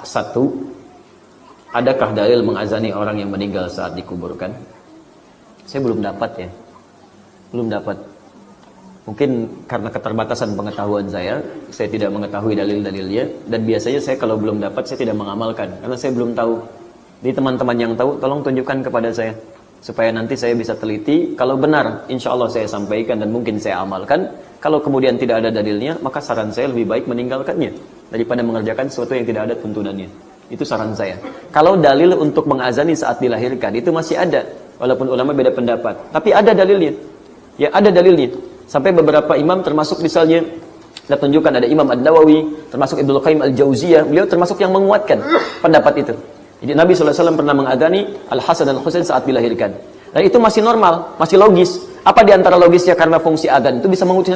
Satu, adakah dalil mengazani orang yang meninggal saat dikuburkan? Saya belum dapat ya. Belum dapat. Mungkin karena keterbatasan pengetahuan saya tidak mengetahui dalil-dalilnya, dan biasanya saya kalau belum dapat saya tidak mengamalkan karena saya belum tahu. Jadi teman-teman yang tahu tolong tunjukkan kepada saya supaya nanti saya bisa teliti. Kalau benar insya Allah saya sampaikan dan mungkin saya amalkan. Kalau kemudian tidak ada dalilnya, maka saran saya lebih baik meninggalkannya daripada mengerjakan sesuatu yang tidak ada tuntunannya. Itu saran saya. Kalau dalil untuk mengazani saat dilahirkan itu masih ada, walaupun ulama beda pendapat, tapi ada dalilnya. Ya, ada dalilnya. Sampai beberapa imam termasuk misalnya kita tunjukkan ada Imam An-Nawawi, termasuk Ibnu Qayyim Al-Jauziyah, beliau termasuk yang menguatkan pendapat itu. Jadi Nabi SAW pernah mengadzani Al-Hasan dan Husain saat dilahirkan. Dan itu masih normal, masih logis. Apa diantara logisnya? Karena fungsi adzan itu bisa mengusir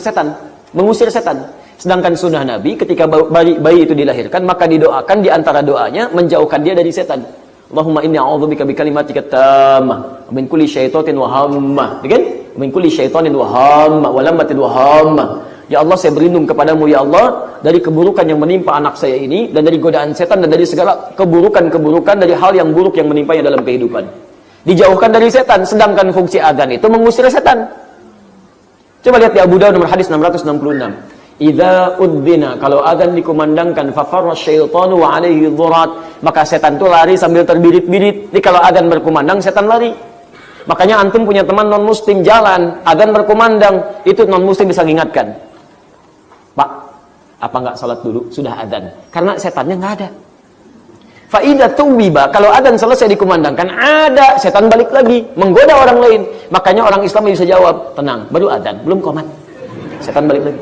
setan. Sedangkan sunnah Nabi ketika bayi itu dilahirkan, maka didoakan diantara doanya menjauhkan dia dari setan. Allahumma inni a'udzubika bikalimatika tammah min kulli syaitanin wa hammah. Kan? Min kulli syaitanin wa hammah wa lammatin wa hammah. Ya Allah, saya berlindung kepadamu ya Allah dari keburukan yang menimpa anak saya ini, dan dari godaan setan, dan dari segala keburukan-keburukan dari hal yang buruk yang menimpanya dalam kehidupan. Dijauhkan dari setan, sedangkan fungsi adzan itu mengusir setan. Coba lihat di Abu Dawud nomor hadis 666. Idza udzina, kalau adzan dikumandangkan, fa farra syaitanu wa alaihi dhurat, maka setan itu lari sambil terbirit-birit. Jadi kalau adzan berkumandang, setan lari. Makanya antum punya teman non muslim jalan, adzan berkumandang, itu non muslim bisa mengingatkan, Pak, apa enggak salat dulu? Sudah adzan. Karena setannya enggak ada. Fa idza tuwiba, kalau adzan selesai dikumandangkan, ada setan balik lagi menggoda orang lain. Makanya orang Islam bisa jawab, tenang, baru adzan, belum qomat. Setan balik lagi.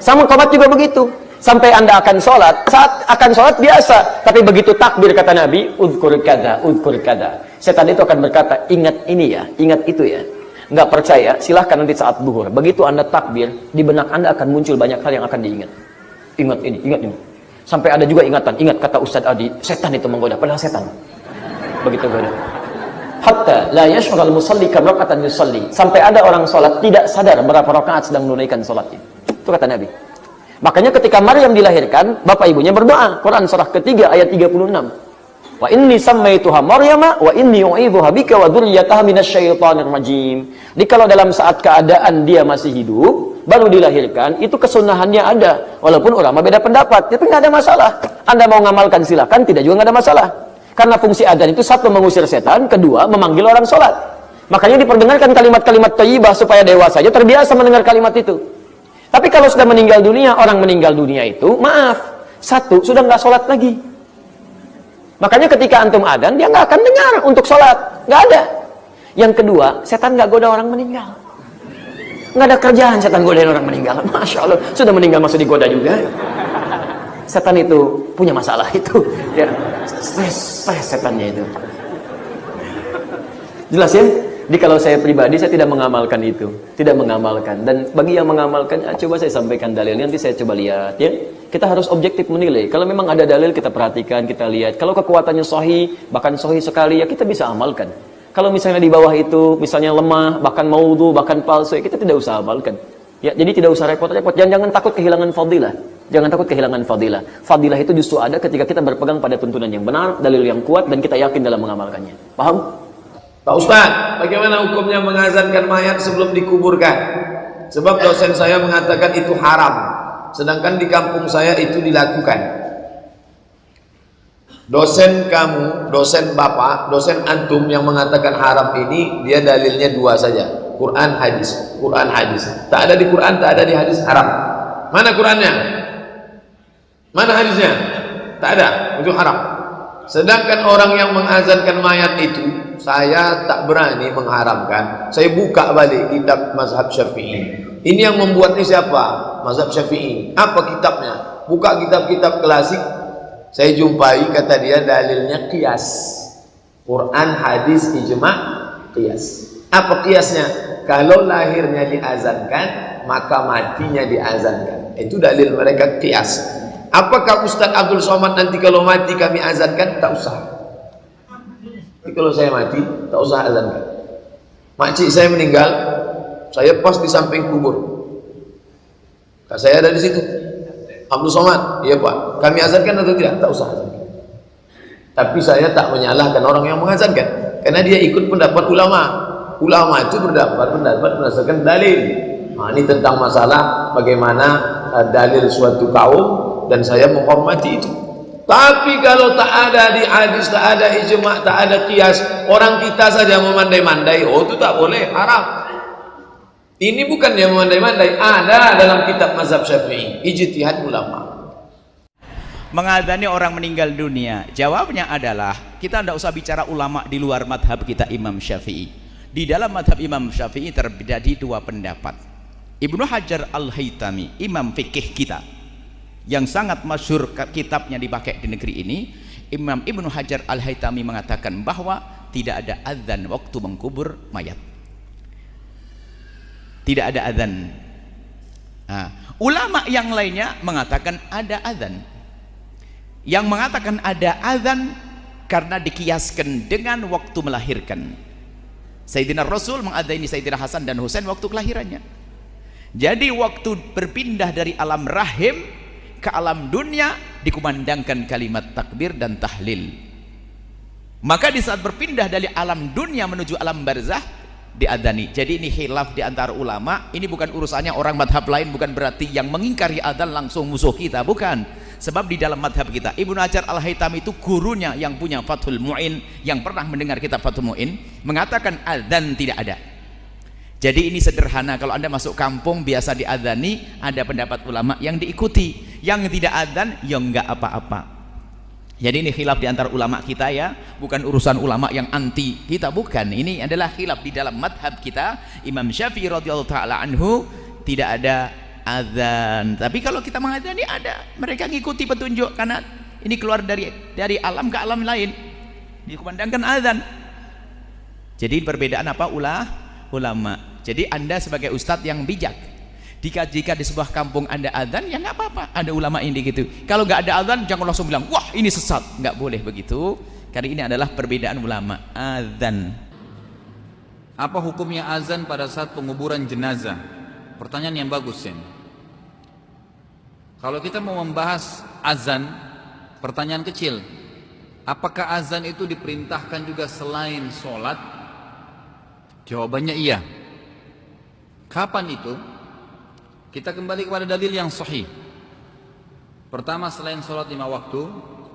Sama qomat juga begitu. Sampai Anda akan sholat, saat akan sholat biasa, tapi begitu takbir kata Nabi, udhkur kada, udhkur kada. Setan itu akan berkata, ingat ini ya, ingat itu ya. Nggak percaya, silahkan nanti saat zuhur. Begitu Anda takbir, di benak Anda akan muncul banyak hal yang akan diingat. Ingat ini, ingat ini. Sampai ada juga ingatan, ingat kata Ustadz Adi, setan itu menggoda, padahal setan. Begitu goda. Hatta la yashghal musalli kam raka'atan yusalli. Sampai ada orang sholat tidak sadar berapa rakaat sedang menunaikan sholatnya. Itu kata Nabi. Makanya ketika Maryam dilahirkan, bapak ibunya berdoa. Quran surah ketiga ayat 36. Wa inni sammaituha Maryama wa inni u'idzuha bika wa dzurriyyataha minasyaitonir rajim. Jadi kalau dalam saat keadaan dia masih hidup, baru dilahirkan, itu kesunahannya ada. Walaupun ulama beda pendapat, tapi nggak ada masalah. Anda mau ngamalkan silakan, tidak juga nggak ada masalah. Karena fungsi adzan itu satu mengusir setan, kedua memanggil orang sholat. Makanya diperdengarkan kalimat-kalimat thayyibah supaya dewasanya terbiasa mendengar kalimat itu. Tapi kalau sudah meninggal dunia, orang meninggal dunia itu, maaf, satu, sudah nggak sholat lagi. Makanya ketika antum adzan, dia nggak akan dengar untuk sholat. Nggak ada. Yang kedua, setan nggak goda orang meninggal. Nggak ada kerjaan setan godain orang meninggal. Masya Allah, sudah meninggal masih digoda juga. Setan itu punya masalah itu. Ya, stres setannya itu. Jelas ya? Jadi kalau saya pribadi, saya tidak mengamalkan itu. Tidak mengamalkan. Dan bagi yang mengamalkan, ya, coba saya sampaikan dalilnya, nanti saya coba lihat. Ya, kita harus objektif menilai. Kalau memang ada dalil, kita perhatikan, kita lihat. Kalau kekuatannya sahih, bahkan sahih sekali, ya kita bisa amalkan. Kalau misalnya di bawah itu, misalnya lemah, bahkan maudhu, bahkan palsu, ya kita tidak usah amalkan. Ya, jadi tidak usah repot-repot. Jangan takut kehilangan fadilah. Jangan takut kehilangan fadilah. Fadilah itu justru ada ketika kita berpegang pada tuntunan yang benar, dalil yang kuat, dan kita yakin dalam mengamalkannya. Paham? Pak Ustaz, bagaimana hukumnya mengazankan mayat sebelum dikuburkan? Sebab dosen saya mengatakan itu haram, sedangkan di kampung saya itu dilakukan. Dosen kamu, dosen bapak, dosen antum yang mengatakan haram ini, dia dalilnya dua saja, Quran hadis, Quran hadis. Tak ada di Quran, tak ada di hadis, haram. Mana Qurannya? Mana hadisnya? Tak ada, itu haram. Sedangkan orang yang mengazankan mayat itu, saya tak berani mengharamkan. Saya buka balik kitab mazhab Syafi'i. Ini yang membuatnya siapa? Mazhab Syafi'i. Apa kitabnya? Buka kitab-kitab klasik, saya jumpai kata dia dalilnya qiyas. Quran, hadis, ijma', qiyas. Apa qiyasnya? Kalau lahirnya diazankan, maka matinya diazankan. Itu dalil mereka qiyas. Apakah Ustaz Abdul Somad nanti kalau mati kami azankan? Tak usah. Jadi kalau saya mati, tak usah azankan. Makcik saya meninggal, saya pas di samping kubur. Saya ada di situ. Abdul Somad, iya Pak. Kami azankan atau tidak? Tak usah azankan. Tapi saya tak menyalahkan orang yang mengazankan, karena dia ikut pendapat ulama. Ulama itu berpendapat berdasarkan dalil. Nah, ini tentang masalah bagaimana dalil suatu kaum, dan saya menghormati itu. Tapi kalau tak ada di hadis, tak ada ijma', tak ada qiyas, orang kita saja memandai-mandai, oh itu tak boleh, haram. Ini bukan yang memandai-mandai, ada dalam kitab mazhab Syafi'i, ijtihad ulama. Mengadani orang meninggal dunia, jawabnya adalah kita tidak usah bicara ulama di luar madhab kita Imam Syafi'i. Di dalam madhab Imam Syafi'i terjadi dua pendapat. Ibnu Hajar Al-Haytami, imam fikih kita yang sangat masyhur, kitabnya dipakai di negeri ini, Imam Ibnu Hajar Al-Haytami mengatakan bahwa tidak ada azan waktu mengkubur mayat. Tidak ada azan. Nah, ulama yang lainnya mengatakan ada azan. Yang mengatakan ada azan karena dikiaskan dengan waktu melahirkan. Sayyidina Rasul mengadani Sayyidina Hasan dan Husain waktu kelahirannya. Jadi waktu berpindah dari alam rahim ke alam dunia dikumandangkan kalimat takbir dan tahlil. Maka di saat berpindah dari alam dunia menuju alam barzah diadani. Jadi ini khilaf di antara ulama. Ini bukan urusannya orang madhab lain, bukan berarti yang mengingkari adzan langsung musuh kita, bukan. Sebab di dalam madhab kita Ibnu Hajar Al-Haytami itu gurunya yang punya Fathul Mu'in, yang pernah mendengar kitab Fathul Mu'in, mengatakan adzan tidak ada. Jadi ini sederhana, kalau Anda masuk kampung biasa diadzani, ada pendapat ulama yang diikuti, yang tidak adzan ya enggak apa-apa. Jadi ini khilaf di antara ulama kita ya, bukan urusan ulama yang anti kita, bukan. Ini adalah khilaf di dalam madhab kita. Imam Syafi'i radhiyallahu taala anhu tidak ada adzan. Tapi kalau kita mengadzani ada, mereka ngikuti petunjuk karena ini keluar dari alam ke alam lain, dikumandangkan adzan. Jadi perbedaan apa ulama. Jadi Anda sebagai ustadz yang bijak, jika di sebuah kampung Anda adzan ya nggak apa-apa, ada ulama ini gitu. Kalau nggak ada adzan jangan langsung bilang wah ini sesat, nggak boleh begitu, karena ini adalah perbedaan ulama. Adzan. Apa hukumnya azan pada saat penguburan jenazah? Pertanyaan yang bagus ya. Kalau kita mau membahas azan, pertanyaan kecil, apakah azan itu diperintahkan juga selain sholat? Jawabannya iya. Kapan itu? Kita kembali kepada dalil yang sahih. Pertama, selain sholat 5 waktu,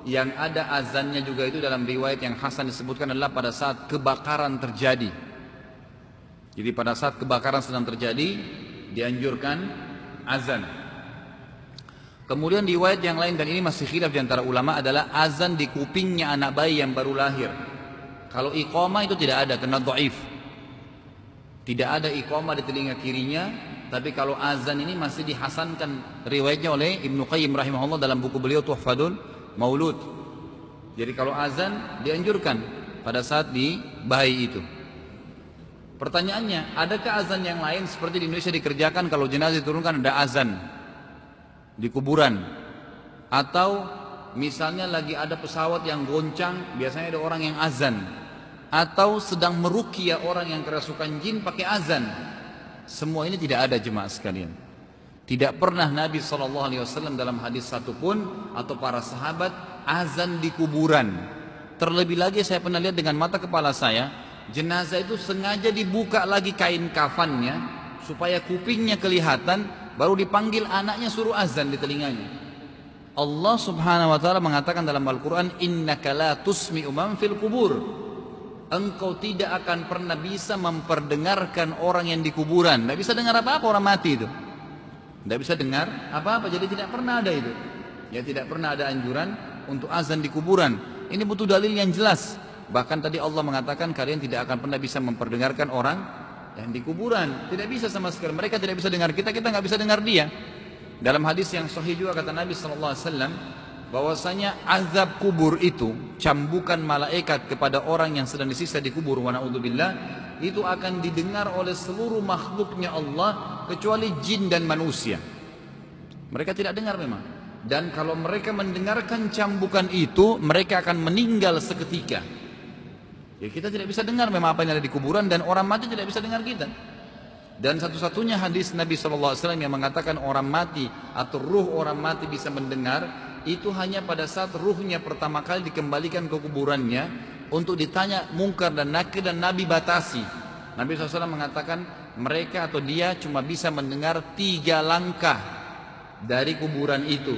yang ada azannya juga itu dalam riwayat yang hasan disebutkan adalah pada saat kebakaran terjadi. Jadi pada saat kebakaran sedang terjadi, dianjurkan azan. Kemudian riwayat yang lain, dan ini masih khilaf di antara ulama, adalah azan di kupingnya anak bayi yang baru lahir. Kalau iqamah itu tidak ada, karena dhaif. Tidak ada iqamah di telinga kirinya, tapi kalau azan ini masih dihasankan riwayatnya oleh Ibnu Qayyim rahimahullah dalam buku beliau Tuhfatul Maulud. Jadi kalau azan dianjurkan pada saat di bayi itu. Pertanyaannya, adakah azan yang lain seperti di Indonesia dikerjakan kalau jenazah diturunkan ada azan di kuburan? Atau misalnya lagi ada pesawat yang goncang, biasanya ada orang yang azan. Atau sedang meruqyah orang yang kerasukan jin pakai azan. Semua ini tidak ada jemaah sekalian. Tidak pernah Nabi SAW dalam hadis satupun atau para sahabat azan di kuburan. Terlebih lagi saya pernah lihat dengan mata kepala saya, jenazah itu sengaja dibuka lagi kain kafannya supaya kupingnya kelihatan, baru dipanggil anaknya suruh azan di telinganya. Allah Subhanahu wa taala mengatakan dalam Al-Qur'an, innaka la tusmi'u man fil kubur. Engkau tidak akan pernah bisa memperdengarkan orang yang di kuburan. Tidak bisa dengar apa-apa orang mati itu. Tidak bisa dengar apa-apa. Jadi tidak pernah ada itu. Ya, tidak pernah ada anjuran untuk azan di kuburan. Ini butuh dalil yang jelas. Bahkan tadi Allah mengatakan kalian tidak akan pernah bisa memperdengarkan orang yang di kuburan. Tidak bisa sama sekali. Mereka tidak bisa dengar kita, kita nggak bisa dengar dia. Dalam hadis yang sahih juga kata Nabi SAW, bahwasanya azab kubur itu, cambukan malaikat kepada orang yang sedang disiksa di kubur, wa na'udzubillah, itu akan didengar oleh seluruh makhluknya Allah kecuali jin dan manusia. Mereka tidak dengar memang. Dan kalau mereka mendengarkan cambukan itu, mereka akan meninggal seketika. Ya, kita tidak bisa dengar memang apa yang ada di kuburan, dan orang mati tidak bisa dengar kita. Dan satu-satunya hadis Nabi SAW yang mengatakan orang mati atau ruh orang mati bisa mendengar, itu hanya pada saat ruhnya pertama kali dikembalikan ke kuburannya untuk ditanya mungkar dan nakir, dan Nabi batasi. Nabi SAW mengatakan mereka atau dia cuma bisa mendengar 3 langkah dari kuburan itu.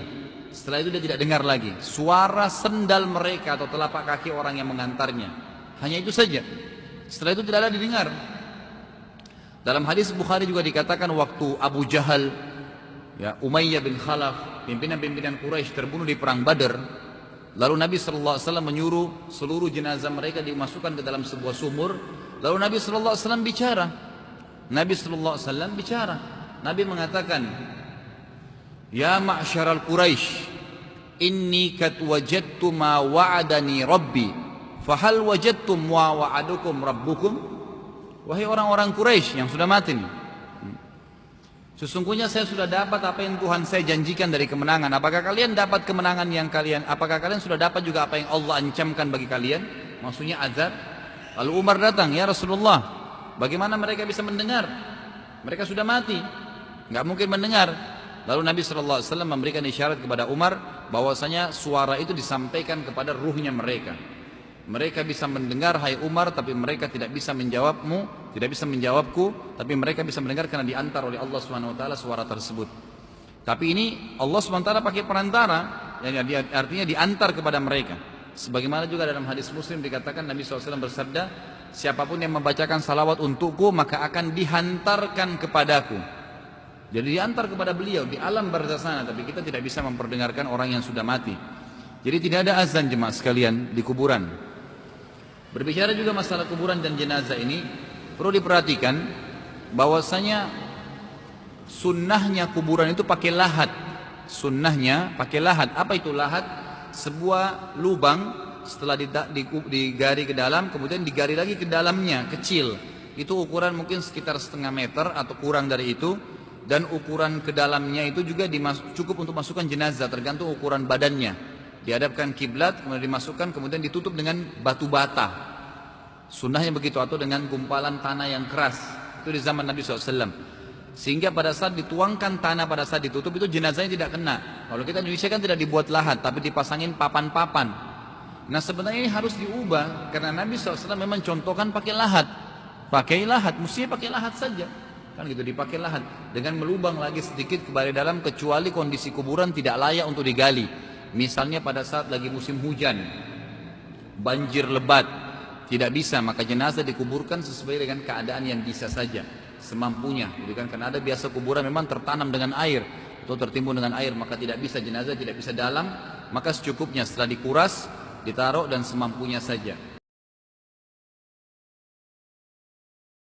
Setelah itu dia tidak dengar lagi suara sendal mereka atau telapak kaki orang yang mengantarnya. Hanya itu saja. Setelah itu tidak ada didengar. Dalam hadis Bukhari juga dikatakan waktu Abu Jahal, ya, Umayyah bin Khalaf, pimpinan-pimpinan Quraisy terbunuh di perang Badar, lalu Nabi SAW menyuruh seluruh jenazah mereka dimasukkan ke dalam sebuah sumur. Lalu Nabi SAW bicara. Nabi SAW bicara. Nabi mengatakan, ya ma'syaral Quraisy, inni kat wajadtu ma wa'adani Rabbi, fahal wajadtum ma wa'adukum Rabbukum? Wahai orang-orang Quraisy yang sudah mati nih, sesungguhnya saya sudah dapat apa yang Tuhan saya janjikan dari kemenangan. Apakah kalian dapat kemenangan yang apakah kalian sudah dapat juga apa yang Allah ancamkan bagi kalian? Maksudnya azab. Lalu Umar datang, ya Rasulullah, bagaimana mereka bisa mendengar? Mereka sudah mati, nggak mungkin mendengar. Lalu Nabi SAW memberikan isyarat kepada Umar bahwasanya suara itu disampaikan kepada ruhnya mereka. Mereka bisa mendengar, hai Umar, tapi mereka tidak bisa menjawabmu, tidak bisa menjawabku, tapi mereka bisa mendengar karena diantar oleh Allah SWT suara tersebut. Tapi ini Allah SWT pakai perantara, yang artinya diantar kepada mereka. Sebagaimana juga dalam hadis Muslim dikatakan Nabi SAW bersabda, siapapun yang membacakan salawat untukku maka akan dihantarkan kepadaku. Jadi diantar kepada beliau di alam barzah sana, tapi kita tidak bisa memperdengarkan orang yang sudah mati. Jadi tidak ada azan jemaah sekalian di kuburan. Berbicara juga masalah kuburan dan jenazah ini, perlu diperhatikan bahwasanya sunnahnya kuburan itu pakai lahat. Sunnahnya pakai lahat. Apa itu lahat? Sebuah lubang setelah digari ke dalam, kemudian digari lagi ke dalamnya, kecil. Itu ukuran mungkin sekitar 0,5 meter atau kurang dari itu. Dan ukuran ke dalamnya itu juga cukup untuk masukkan jenazah, tergantung ukuran badannya. Dihadapkan kiblat, kemudian dimasukkan, kemudian ditutup dengan batu bata. Sunnahnya begitu, atau dengan gumpalan tanah yang keras. Itu di zaman Nabi SAW. Sehingga pada saat dituangkan tanah, pada saat ditutup itu jenazahnya tidak kena. Kalau kita di Indonesia kan tidak dibuat lahat, tapi dipasangin papan-papan. Nah sebenarnya ini harus diubah, karena Nabi SAW memang contohkan pakai lahat. Pakai lahat, mestinya pakai lahat saja. Kan gitu, dipakai lahat. Dengan melubang lagi sedikit kepada dalam, kecuali kondisi kuburan tidak layak untuk digali. Misalnya pada saat lagi musim hujan, banjir lebat, tidak bisa, maka jenazah dikuburkan sesuai dengan keadaan yang bisa saja, semampunya, gitu kan? Karena ada biasa kuburan memang tertanam dengan air atau tertimbun dengan air, maka tidak bisa, jenazah tidak bisa dalam, maka secukupnya setelah dikuras, ditaruh dan semampunya saja.